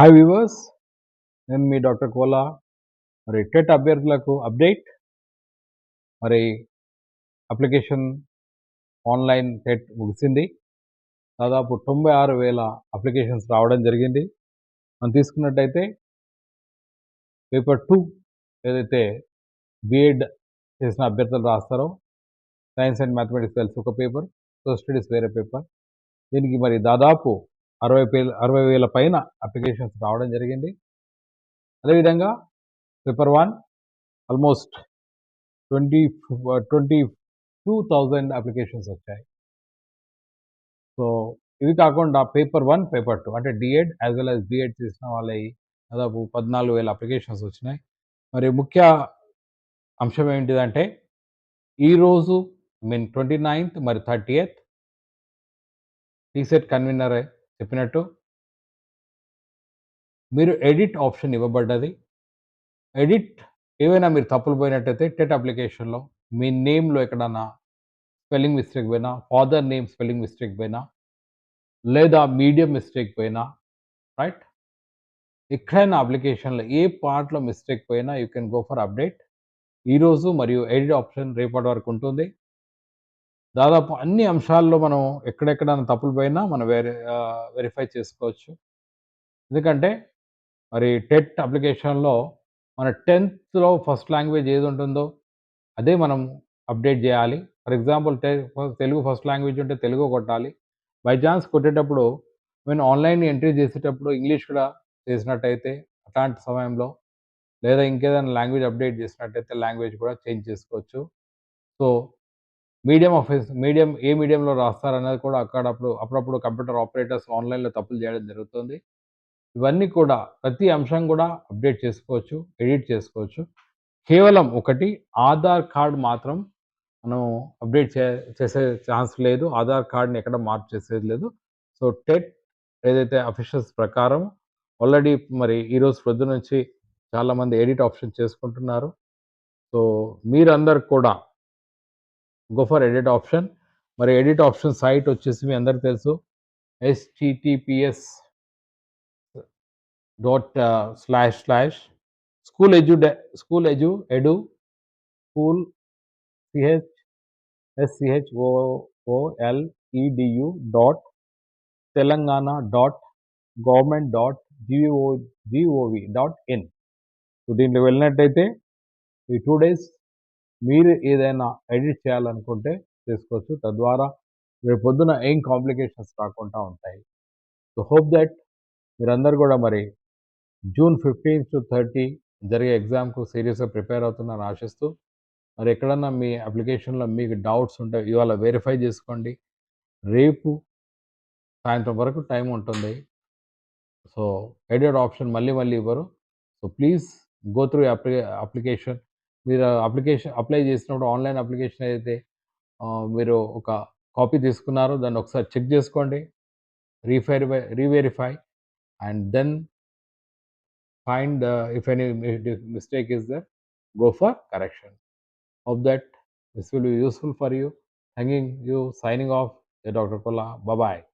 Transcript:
Hi viewers, నేను మీ doctor Kola. మరి TET అభ్యర్థులకు అప్డేట్. మరి అప్లికేషన్ ఆన్లైన్ టెట్ ముగిసింది. దాదాపు 96,000 అప్లికేషన్స్ రావడం జరిగింది. మనం తీసుకున్నట్టయితే పేపర్ 2 ఏదైతే బీఎడ్ చేసిన అభ్యర్థులు రాస్తారో, సైన్స్ అండ్ మ్యాథమెటిక్స్ కలిసి ఒక పేపర్, సోషల్ స్టడీస్ వేరే పేపర్. దీనికి మరి దాదాపు 60,000 పైన అప్లికేషన్స్ రావడం జరిగింది. అదేవిధంగా పేపర్ 1 ఆల్మోస్ట్ 22,000 అప్లికేషన్స్ వచ్చాయి. సో ఇవి కాకుండా పేపర్ 1, పేపర్ 2 అంటే DEd as well as BEd చేసిన వాళ్ళవి దాదాపు 14,000 అప్లికేషన్స్ వచ్చినాయి. మరి ముఖ్య అంశం ఏంటిదంటే ఈరోజు 29th మరి 30th టీసెట్ కన్వీనర్ చెప్పినట్టు మీరు ఎడిట్ ఆప్షన్ ఇవ్వబడ్డది. ఎడిట్ ఏవైనా మీరు తప్పులు పోయినట్టయితే టెట్ అప్లికేషన్లో మీ నేమ్లో ఎక్కడన్నా స్పెల్లింగ్ మిస్టేక్ పోయినా, ఫాదర్ నేమ్ స్పెల్లింగ్ మిస్టేక్ పోయినా, లేదా మీడియం మిస్టేక్ పోయినా, రైట్, ఎక్కడైనా అప్లికేషన్లో ఏ పార్ట్‌లో మిస్టేక్ పోయినా you can go for update. ఈరోజు మరియు ఎడిట్ ఆప్షన్ రేపటి వరకు ఉంటుంది. దాదాపు అన్ని అంశాల్లో మనం ఎక్కడెక్కడైనా తప్పులు పోయినా మనం వెరిఫై చేసుకోవచ్చు. ఎందుకంటే మరి టెట్ అప్లికేషన్‌లో మన 10థ్‌లో ఫస్ట్ లాంగ్వేజ్ ఏది ఉంటుందో అదే మనం అప్డేట్ చేయాలి. For example Telugu first language ఉంటే తెలుగు కొట్టాలి. బై చాన్స్ కొట్టేటప్పుడు నేను ఆన్‌లైన్ ఎంట్రీ చేసేటప్పుడు ఇంగ్లీష్ కూడా చేసినట్టయితే అట్లాంటి సమయంలో, లేదా ఇంకేదైనా లాంగ్వేజ్ అప్డేట్ చేసినట్టయితే లాంగ్వేజ్ కూడా చేంజ్ చేసుకోవచ్చు. సో మీడియం ఏ మీడియంలో రాస్తారనేది కూడా అప్పుడప్పుడు కంప్యూటర్ ఆపరేటర్స్ ఆన్‌లైన్‌లో తప్పులు చేయడం జరుగుతుంది. ఇవన్నీ కూడా ప్రతి అంశం కూడా అప్డేట్ చేసుకోవచ్చు, ఎడిట్ చేసుకోవచ్చు. కేవలం ఒకటి ఆధార్ కార్డ్ మాత్రం మనం అప్డేట్ చేసే ఛాన్స్ లేదు. ఆధార్ కార్డ్‌ని ఎక్కడ మార్పు చేసేది లేదు. సో టెట్ ఏదైతే అఫీషియల్స్ ప్రకారం ఆల్రెడీ మరి ఈరోజు పొద్దున్నుంచి చాలామంది ఎడిట్ ఆప్షన్ చేసుకుంటున్నారు. సో మీరందరూ కూడా గో ఫర్ ఎడిట్ ఆప్షన్. మరి ఎడిట్ ఆప్షన్ సైట్ వచ్చేసి మీ అందరికి తెలుసు. https dot slash slash school edu school edu edu school schooledu dot Telangana dot government dot GOV dot in. So దీంట్లో వెళ్ళినట్టయితే ఈ 2 days మీరు ఏదైనా ఎడిట్ చేయాలనుకుంటే చేసుకోవచ్చు. తద్వారా రేపు పొద్దున ఏం కాంప్లికేషన్స్ రాకుండా ఉంటాయి. సో హోప్ దట్ మీరందరూ కూడా మరి June 15 to 30 జరిగే ఎగ్జామ్‌కు సీరియస్‌గా ప్రిపేర్ అవుతున్నారని ఆశిస్తూ, మరి ఎక్కడన్నా మీ అప్లికేషన్‌లో మీకు డౌట్స్ ఉంటే ఇవాళ వెరిఫై చేసుకోండి. రేపు సాయంత్రం వరకు టైం ఉంటుంది. సో ఎడిట్ ఆప్షన్ మళ్ళీ ఇవ్వరు. So please go through application. మీరు అప్లికేషన్ అప్లై చేసినప్పుడు ఆన్‌లైన్ అప్లికేషన్ ఏదైతే మీరు ఒక కాపీ తీసుకున్నారో దాన్ని ఒకసారి చెక్ చేసుకోండి. Reverify and then find if any mistake is there, go for correction. Hope that this will be useful for you. Thanking you, signing off, Dr. Kola. Bye bye.